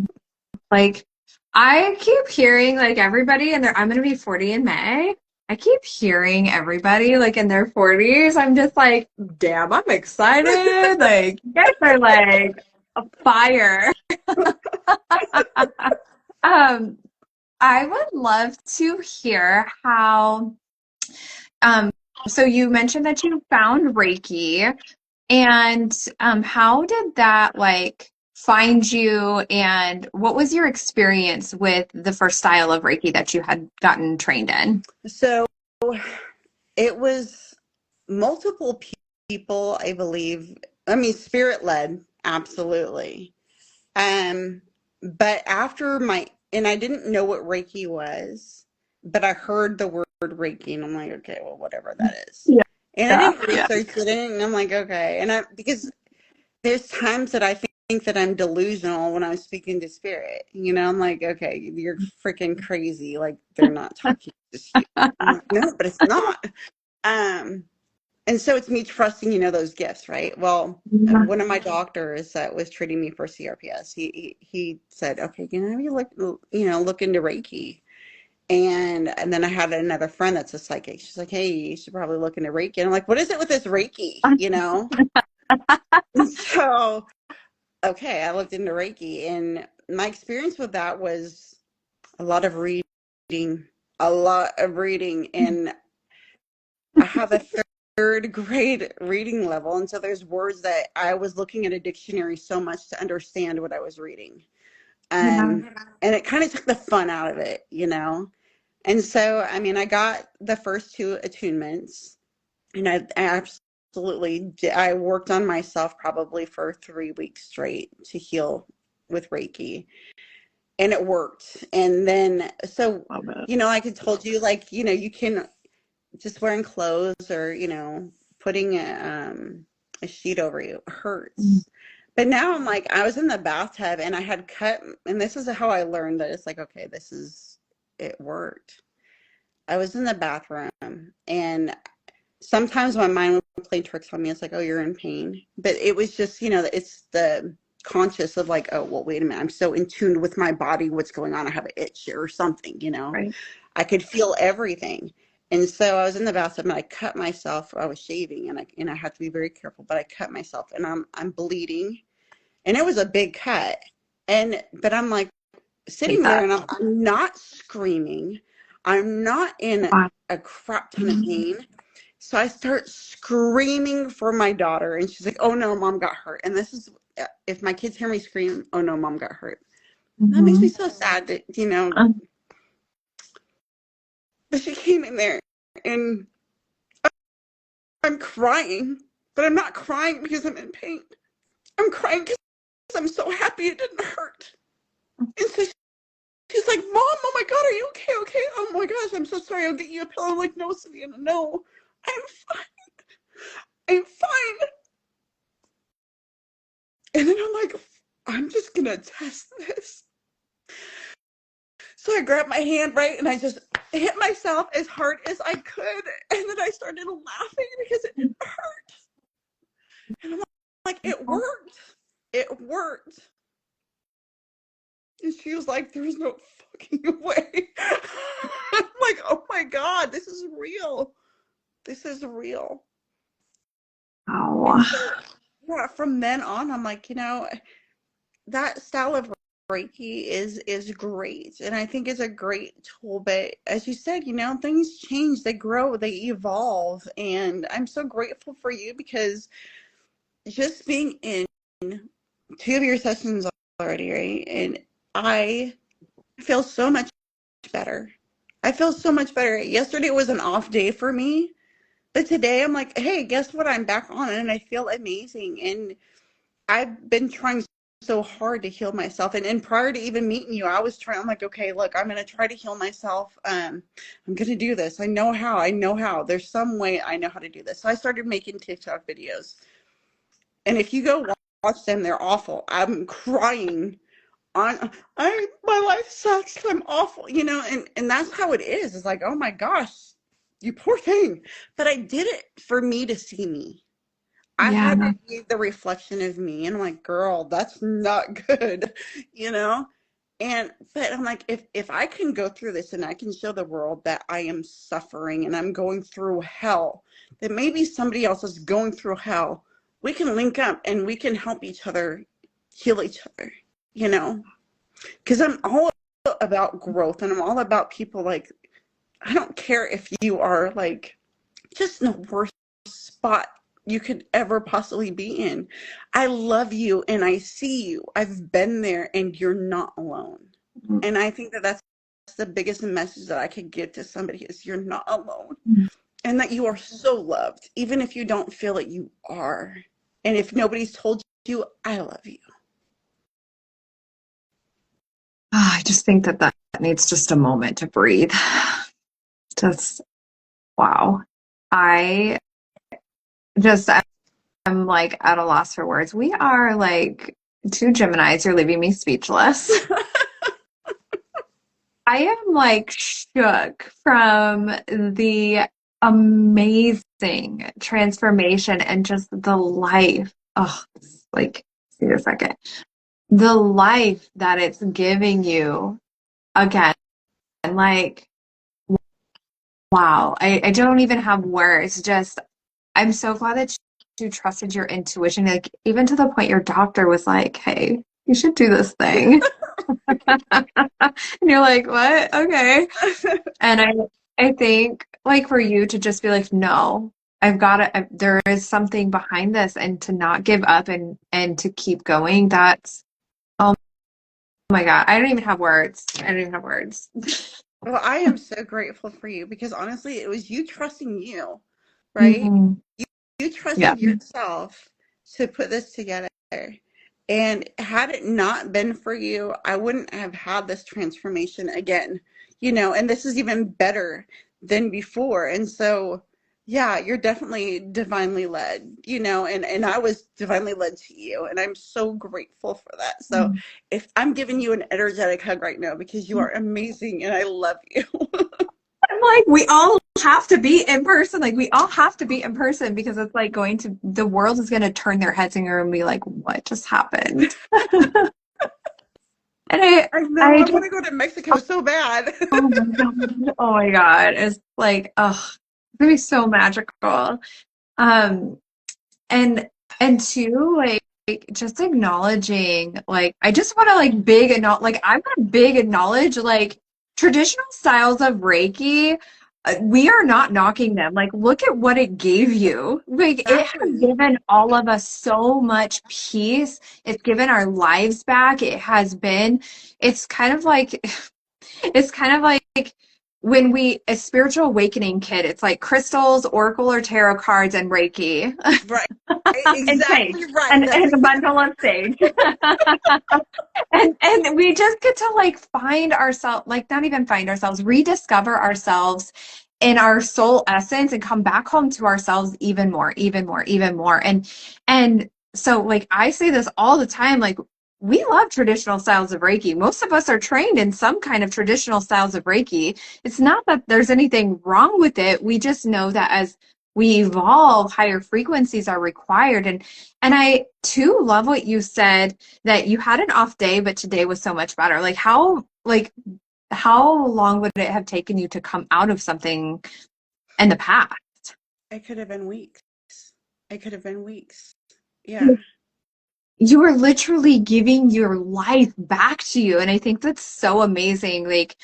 Like I keep hearing like everybody and I'm gonna be 40 in May. I keep hearing everybody like in their 40s. I'm just like, damn, I'm excited. Like you guys are like a fire. Um, I would love to hear how Um, so you mentioned that you found Reiki, and how did that like find you, and what was your experience with the first style of Reiki that you had gotten trained in? So it was multiple people, I believe. I mean, spirit led, absolutely. Um, but after and I didn't know what Reiki was, but I heard the word Reiki, and I'm like, okay, well, whatever that is. Yeah, And I yeah, didn't yeah. research it, and I'm like, okay. Because there's times that I think that I'm delusional when I'm speaking to spirit. I'm like, okay, you're freaking crazy. Like, they're not talking to you. I'm like, no, but it's not. Um, and so it's me trusting, those gifts, right? Well, one of my doctors that was treating me for CRPS, he said, okay, you look into Reiki. And then I had another friend that's a psychic. She's like, hey, you should probably look into Reiki. And I'm like, what is it with this Reiki? And so, okay, I looked into Reiki, and my experience with that was a lot of reading, and I have a third grade reading level, and so there's words that I was looking at a dictionary so much to understand what I was reading. Yeah. And it kind of took the fun out of it, And so, I mean, I got the first two attunements, and I absolutely I worked on myself probably for 3 weeks straight to heal with Reiki, and it worked. And then, so, Love it. like I told you, like, you can just wearing clothes or putting a sheet over you hurts. But now I'm like, I was in the bathtub and I had cut, and this is how I learned that it's like, okay, it worked. I was in the bathroom, and sometimes my mind would play tricks on me. It's like, oh, you're in pain, but it was just it's the conscious of like, oh, well, wait a minute, I'm so in tune with my body, what's going on, I have an itch or something. Right. I could feel everything. And so I was in the bathtub and I cut myself. I was shaving, and I had to be very careful, but I cut myself, and I'm bleeding, and it was a big cut. But I'm like Hate sitting there, that. and I'm not screaming. I'm not in Wow. a crap ton of pain. So I start screaming for my daughter, and she's like, "Oh no, mom got hurt." And this is, if my kids hear me scream, "Oh no, mom got hurt." That makes me Mhm. so sad that, Um, but she came in there, and I'm crying, but I'm not crying because I'm in pain. I'm crying because I'm so happy it didn't hurt. And so she's like, "Mom, oh my God, are you okay? Okay. Oh my gosh, I'm so sorry. I'll get you a pillow." I'm like, "No, Savannah, no. I'm fine. I'm fine." And then I'm like, I'm just going to test this. So I grabbed my hand, right, and I just hit myself as hard as I could. And then I started laughing because it hurt. And I'm like, it worked. It worked. And she was like, there's no fucking way. I'm like, oh my God, this is real. This is real. And wow. so, yeah, from then on, I'm like, that style of Reiki is great. And I think it's a great tool. But as you said, things change, they grow, they evolve. And I'm so grateful for you, because just being in two of your sessions already, right? And I feel so much better. I feel so much better. Yesterday was an off day for me, but today I'm like, hey, guess what? I'm back on, and I feel amazing. And I've been trying so hard to heal myself. And prior to even meeting you, I was trying, I'm like, okay, look, I'm going to try to heal myself. I'm going to do this. I know how. I know how. There's some way I know how to do this. So I started making TikTok videos. And if you go watch them, they're awful. I'm crying my life sucks. I'm awful, and that's how it is. It's like, oh my gosh, you poor thing. But I did it for me to see me. I Yeah. had to be the reflection of me. And I'm like, girl, that's not good, you know? But I'm like, if I can go through this and I can show the world that I am suffering and I'm going through hell, that maybe somebody else is going through hell, we can link up and we can help each other heal each other, you know? Because I'm all about growth, and I'm all about people like I don't care if you are like just in the worst spot you could ever possibly be in. I love you and I see you. I've been there and you're not alone. And I think that that's the biggest message that I could give to somebody is you're not alone and that you are so loved, even if you don't feel that you are. And if nobody's told you, I love you. I just think that needs just a moment to breathe. Just wow. I just I'm like at a loss for words. We are like two Geminis. You're leaving me speechless. I am like shook from the amazing transformation and just the life. Oh, like, see a second. The life that it's giving you again. Like, wow. I don't even have words. Just, I'm so glad that you trusted your intuition. Like, even to the point your doctor was like, hey, you should do this thing. And you're like, what? Okay. And I think like for you to just be like, no, I've got to, there is something behind this and to not give up and to keep going. That's, oh my God. I don't even have words. I don't even have words. Well, I am so grateful for you because honestly, it was you trusting you, right? Mhm. You Yeah. trusted yourself to put this together. And had it not been for you, I wouldn't have had this transformation again, and this is even better than before. And so, yeah, you're definitely divinely led, and I was divinely led to you. And I'm so grateful for that. So if I'm giving you an energetic hug right now because you are amazing and I love you. I'm like, we all have to be in person. Like, we all have to be in person because it's like the world is going to turn their heads and you're going to be like, what just happened? And I know, I I just, want to go to Mexico so bad. oh my God. Oh my God. It's like, oh, it's going to be so magical. Um, and, and two, like just acknowledging, like, I just want to like, I want to big acknowledge, like, traditional styles of Reiki. We are not knocking them. Like, look at what it gave you. Like, it has Exactly. given all of us so much peace. It's given our lives back. It's kind of like, it's kind of like when a spiritual awakening kit, it's like crystals, oracle or tarot cards, and Reiki Right. and sage Exactly right. and a bundle of sage. And we just get to like find ourselves, like not even find ourselves, rediscover ourselves in our soul essence and come back home to ourselves even more, even more, even more. And so like I say this all the time, like we love traditional styles of Reiki. Most of us are trained in some kind of traditional styles of Reiki. It's not that there's anything wrong with it. We just know that as we evolve, higher frequencies are required. And I too love what you said that you had an off day, but today was so much better. How long would it have taken you to come out of something in the past? It could have been weeks. It could have been weeks. Yeah. You are literally giving your life back to you. And I think that's so amazing. Like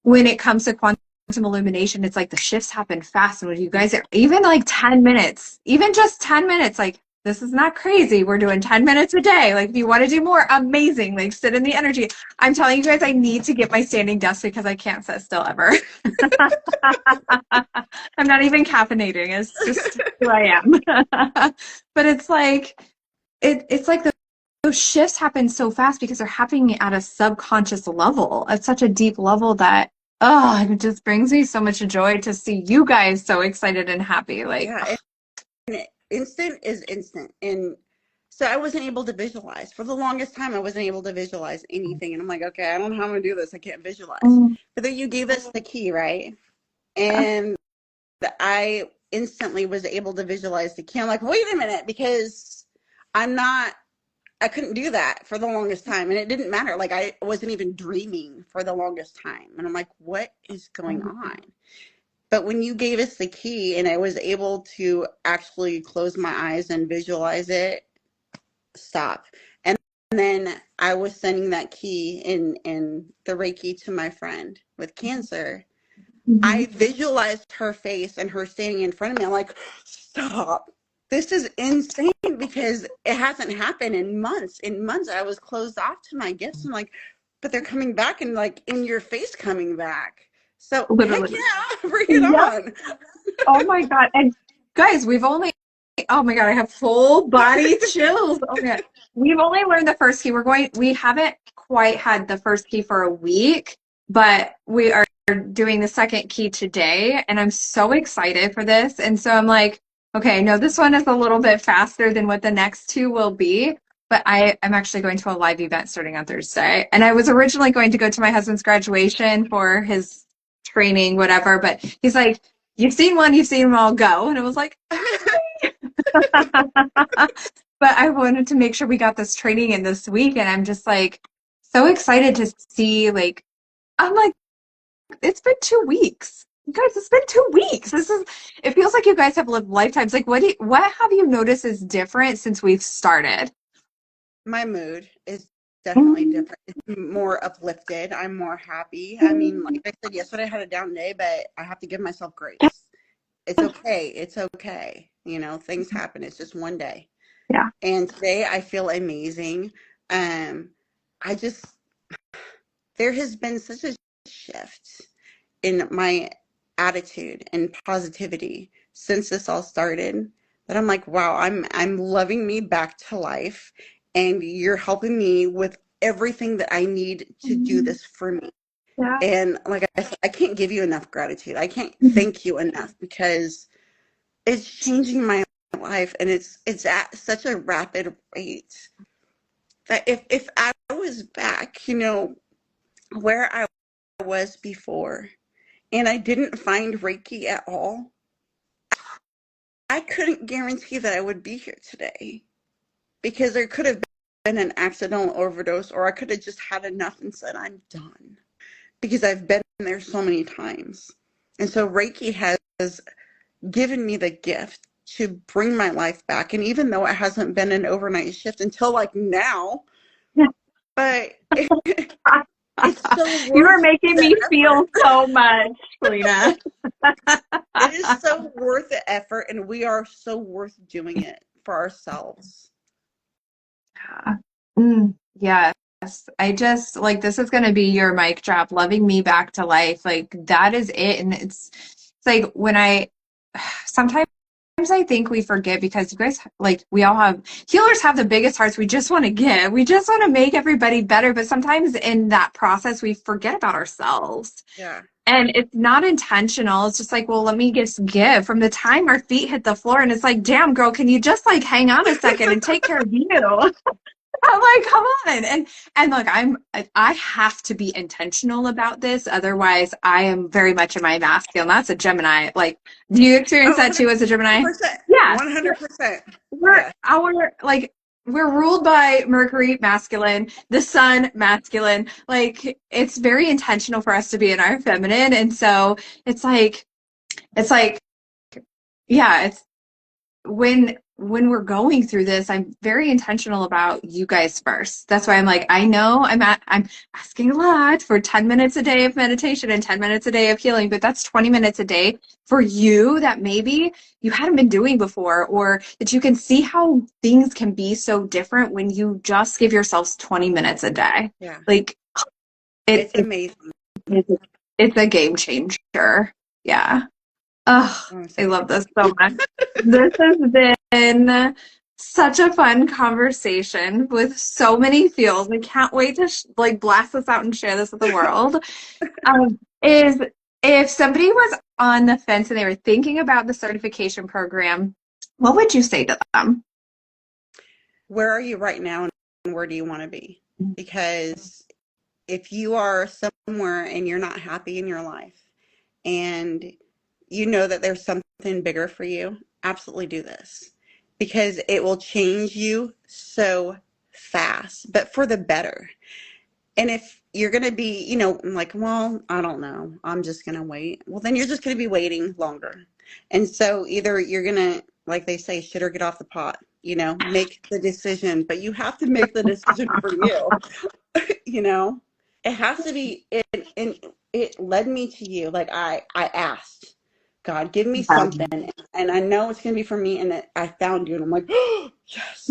when it comes to quantum illumination, it's like the shifts happen fast. And when you guys are even like 10 minutes, even just 10 minutes, like this is not crazy. We're doing 10 minutes a day. Like if you want to do more, amazing. Like sit in the energy. I'm telling you guys, I need to get my standing desk because I can't sit still ever. I'm not even caffeinating. It's just who I am. But it's like, it's like those shifts happen so fast because they're happening at a subconscious level, at such a deep level that it just brings me so much joy to see you guys so excited and happy. Like, Yeah. And instant is instant. And so I wasn't able to visualize. For the longest time, I wasn't able to visualize anything. And I'm like, okay, I don't know how I'm going to do this. I can't visualize. oh, But then you gave us the key, right? And I instantly was able to visualize the key. I'm like, wait a minute, because I'm not I couldn't do that for the longest time. And it didn't matter. Like I wasn't even dreaming for the longest time. And I'm like, what is going on? But when you gave us the key and I was able to actually close my eyes and visualize it, stop. And then I was sending that key in the Reiki to my friend with cancer. Mhm. I visualized her face and her standing in front of me. I'm like, stop. This is insane because it hasn't happened in months. In months, I was closed off to my gifts. I'm like, but they're coming back and like in your face coming back. So heck Literally. yeah, bring it Yep. on. Oh my God. And guys, we've only, oh my God, I have full body chills. Oh my God. We've only learned the first key. We haven't quite had the first key for a week, but we are doing the second key today. And I'm so excited for this. And so I'm like, okay, I know this one is a little bit faster than what the next two will be, but I'm actually going to a live event starting on Thursday. And I was originally going to go to my husband's graduation for his training, whatever, but he's like, you've seen one, you've seen them all, go. And I was like, but I wanted to make sure we got this training in this week. And I'm just like so excited to see, like, I'm like, it's been 2 weeks. You guys, it's been 2 weeks. It feels like you guys have lived lifetimes. Like, what have you noticed is different since we've started? My mood is definitely different. It's more uplifted. I'm more happy. I mean, like I said, yesterday I had a down day, but I have to give myself grace. It's okay. It's okay. You know, things happen. It's just one day. Yeah. And today I feel amazing. I just, there has been such a shift in my attitude and positivity since this all started that I'm like, wow, I'm loving me back to life, and you're helping me with everything that I need to do Mhm. this for me. Yeah. And like I said, I can't give you enough gratitude. I can't Mhm. thank you enough because it's changing my life, and it's at such a rapid rate that if I was back, where I was before, and I didn't find Reiki at all, I couldn't guarantee that I would be here today because there could have been an accidental overdose, or I could have just had enough and said, I'm done because I've been there so many times. And so Reiki has given me the gift to bring my life back. And even though it hasn't been an overnight shift until like now, but it's so You are worth making the me feel effort. so much, Lena. It is so worth the effort, and we are so worth doing it for ourselves. Yeah. Yes. I just like this is going to be your mic drop, loving me back to life. Like that is it. And it's like when sometimes I think we forget because you guys, like, we all have healers have the biggest hearts. We just want to give, we just want to make everybody better. But sometimes in that process, we forget about ourselves. Yeah. And it's not intentional. It's just like, well, let me just give from the time our feet hit the floor. And it's like, damn, girl, can you just like hang on a second and take care of you? I'm like, come on. And look, I have to be intentional about this. Otherwise, I am very much in my masculine. That's a Gemini. Like, do you experience Oh, that too as a Gemini? 100%. Yes. 100%. We're Yeah. our like we're ruled by Mercury masculine, the sun masculine. Like it's very intentional for us to be in our feminine. And so it's like yeah, it's when we're going through this, I'm very intentional about you guys first. That's why I'm like, I know I'm asking a lot for 10 minutes a day of meditation and 10 minutes a day of healing, but that's 20 minutes a day for you that maybe you hadn't been doing before, or that you can see how things can be so different when you just give yourselves 20 minutes a day. Yeah. Like it, It's amazing. it's it's a game changer. Yeah. Oh, I'm I so love this so much. This has been such a fun conversation with so many feels. I can't wait to like blast this out and share this with the world. Is if somebody was on the fence and they were thinking about the certification program, what would you say to them? Where are you right now, and where do you want to be? Because if you are somewhere and you're not happy in your life, and you know that there's something bigger for you, absolutely do this because it will change you so fast, but for the better. And if you're going to be, like, well, I don't know, I'm just going to wait. Well, then you're just going to be waiting longer. And so either you're going to, like they say, shit or get off the pot, make the decision, but you have to make the decision for you, you know? it has to be, and it led me to you. Like I asked God, give me something, and I know it's gonna be for me, and I found you, and I'm like, oh, yes,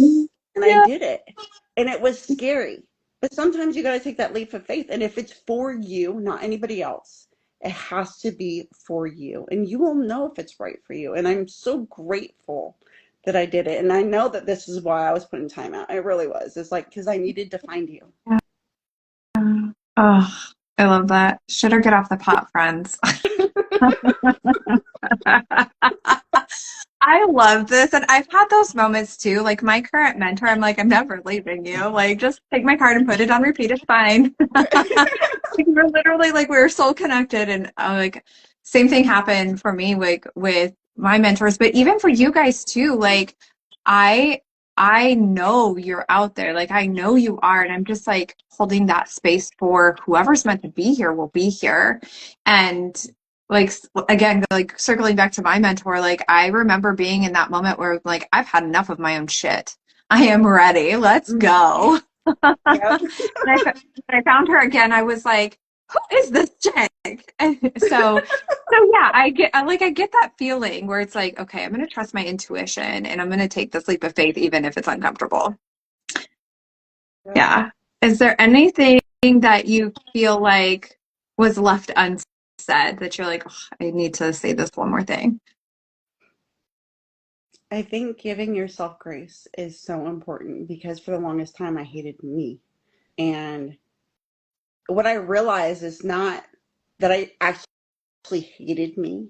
and I Yeah. did it, and it was scary, but sometimes you got to take that leap of faith, and if it's for you, not anybody else, it has to be for you, and you will know if it's right for you. And I'm so grateful that I did it, and I know that this is why I was putting time out. It really was. It's like because I needed to find you. Oh, I love that. Shit or get off the pot, friends. I love this. And I've had those moments too. Like my current mentor, I'm like, I'm never leaving you. Like, just take my card and put it on repeat. It's fine. Like, we're literally like, we're so connected. And like, same thing happened for me, like with my mentors, but even for you guys too. Like, I, I know you're out there. Like, I know you are. And I'm just like holding that space for whoever's meant to be here will be here. And like again, like circling back to my mentor, like I remember being in that moment where like I've had enough of my own shit. I am ready. Let's go. And Yep. when I found her again, I was like, who is this chick? And so yeah, I get that feeling where it's like, okay, I'm gonna trust my intuition and I'm gonna take this leap of faith even if it's uncomfortable. Yep. Yeah. Is there anything that you feel like was left unsaid that you're like, oh, I need to say this one more thing? I think giving yourself grace is so important because for the longest time I hated me. And what I realized is not that I actually hated me.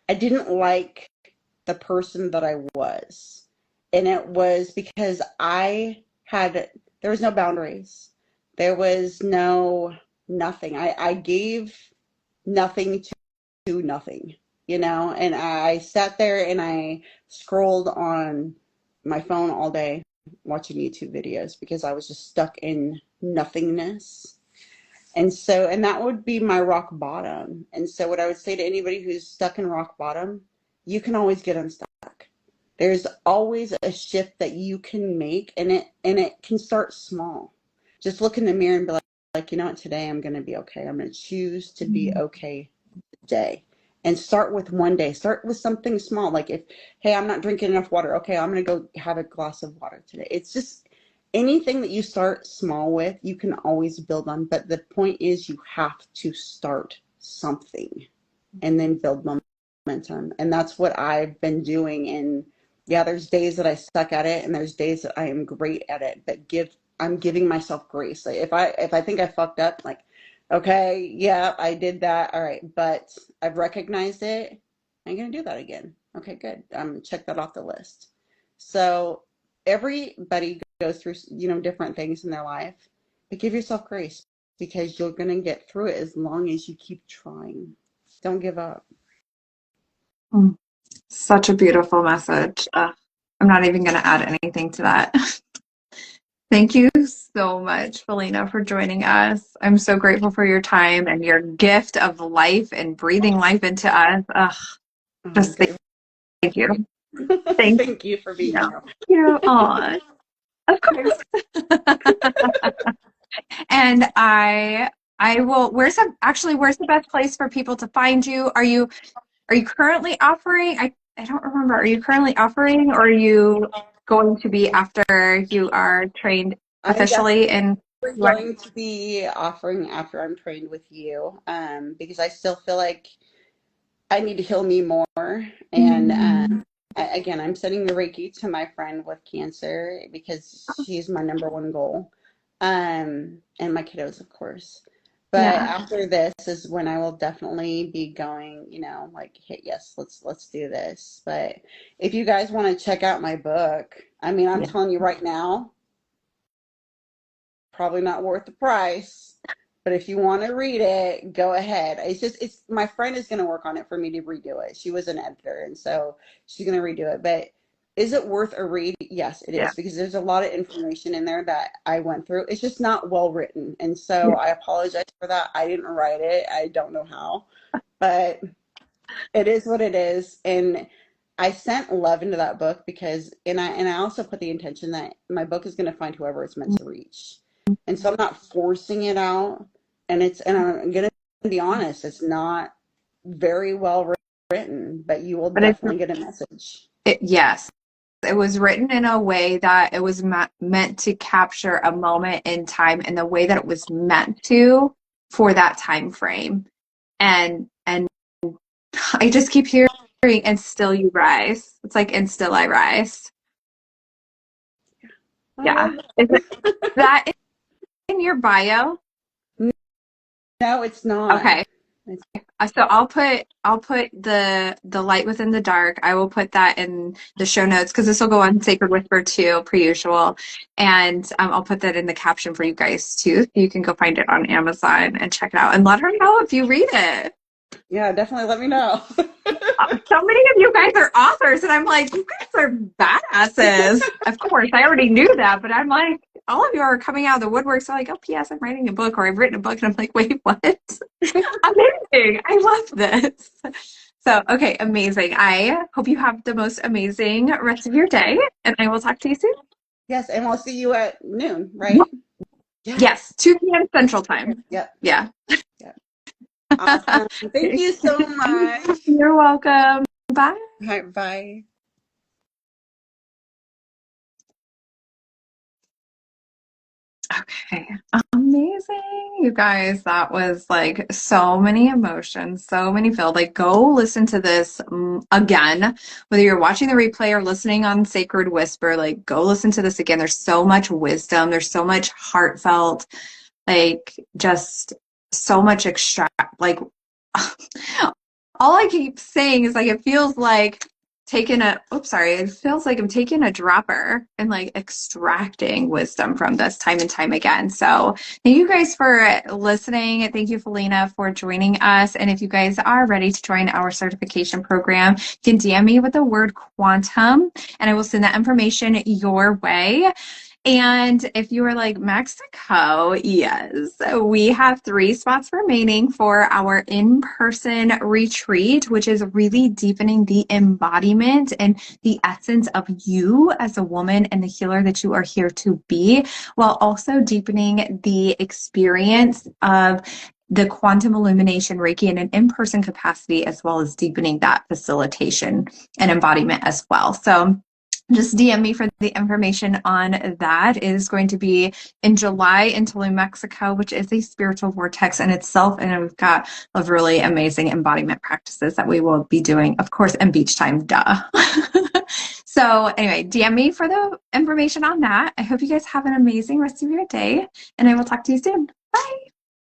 I didn't like the person that I was. And it was because there was no boundaries. There was nothing. I gave nothing to nothing, and I sat there and I scrolled on my phone all day watching YouTube videos because I was just stuck in nothingness. And that would be my rock bottom. And so what I would say to anybody who's stuck in rock bottom, you can always get unstuck. There's always a shift that you can make, and it can start small. Just look in the mirror and be like, you know what, today I'm going to be okay. I'm going to choose to be okay day, and start with one day. Start with something small. Like if, hey, I'm not drinking enough water. Okay, I'm going to go have a glass of water today. It's just anything that you start small with, you can always build on. But the point is, you have to start something and then build momentum. And that's what I've been doing. And yeah, there's days that I suck at it, and there's days that I am great at it. But I'm giving myself grace. Like if I think I fucked up, like, okay, yeah, I did that. All right, but I've recognized it. I'm gonna do that again. Okay, good. Check that off the list. So everybody goes through, different things in their life, but give yourself grace because you're gonna get through it as long as you keep trying. Don't give up. Mm, such a beautiful message. I'm not even going to add anything to that. Thank you so much, Felina, for joining us. I'm so grateful for your time and your gift of life and breathing life into us. Oh, Just good. thank you. Thank Thank you for being you. here. You. Aw, of course. And I will, where's the best place for people to find you? Are you currently offering? I don't remember. Are you currently offering or are you going to be after you are trained I'm officially in definitely what? going to be offering after I'm trained with you, because I still feel like I need to heal me more. And again, I'm sending the Reiki to my friend with cancer because she's my number one goal. And my kiddos, of course. But Yeah. after this is when I will definitely be going, like, hey, yes, let's do this. But if you guys want to check out my book, I mean, I'm Yeah. telling you right now, probably not worth the price. But if you want to read it, go ahead. It's my friend is going to work on it for me to redo it. She was an editor, and so she's going to redo it. But is it worth a read? Yes, it Yeah. is, because there's a lot of information in there that I went through. It's just not well written, and so Yeah. I apologize for that. I didn't write it. I don't know how, but it is what it is. And I sent love into that book because, and I also put the intention that my book is going to find whoever it's meant to reach. And so I'm not forcing it out. and I'm gonna be honest, it's not very well written, but you will But it's definitely get a message. yes, it was written in a way that it was meant to capture a moment in time in the way that it was meant to for that time frame. And I just keep hearing and still you rise. It's like and still I rise. I Yeah. love Is that. that in your bio? No, it's not. Okay. It's, So I'll put the light within the dark. I will put that in the show notes because this will go on Sacred Whisper too, per usual, and I'll put that in the caption for you guys too. You can go find it on Amazon and check it out, and let her know if you read it. yeah, definitely let me know. So many of you guys are authors, and I'm like, you guys are badasses. Of course, I already knew that, but I'm like, all of you are coming out of the woodwork. So like, oh, P.S. I'm writing a book, or I've written a book, and I'm like, wait, what? Amazing! I love this. So, okay, amazing. I hope you have the most amazing rest of your day, and I will talk to you soon. Yes, and we'll see you at noon, right? Yes. Yes, 2 p.m. Central Time. Yep. Yeah. Yep. Awesome. Thank you so much. You're welcome. Bye. All right, bye. Okay, amazing. You guys, that was like so many emotions, so many filled. Like, go listen to this again, whether you're watching the replay or listening on Sacred Whisper, like, go listen to this again. There's so much wisdom, there's so much heartfelt, like, just so much extract. Like, all I keep saying is, like, it feels like it feels like I'm taking a dropper and like extracting wisdom from this time and time again. So thank you guys for listening. Thank you, Falina, for joining us. And if you guys are ready to join our certification program, you can DM me with the word quantum and I will send that information your way. And if you are like Mexico, yes, we have 3 spots remaining for our in-person retreat, which is really deepening the embodiment and the essence of you as a woman and the healer that you are here to be, while also deepening the experience of the quantum illumination Reiki in an in-person capacity, as well as deepening that facilitation and embodiment as well. So just DM me for the information on that. It is going to be in July in Tulum, Mexico, which is a spiritual vortex in itself. And we've got a really amazing embodiment practices that we will be doing, of course, and beach time, duh. So anyway, DM me for the information on that. I hope you guys have an amazing rest of your day, and I will talk to you soon. Bye.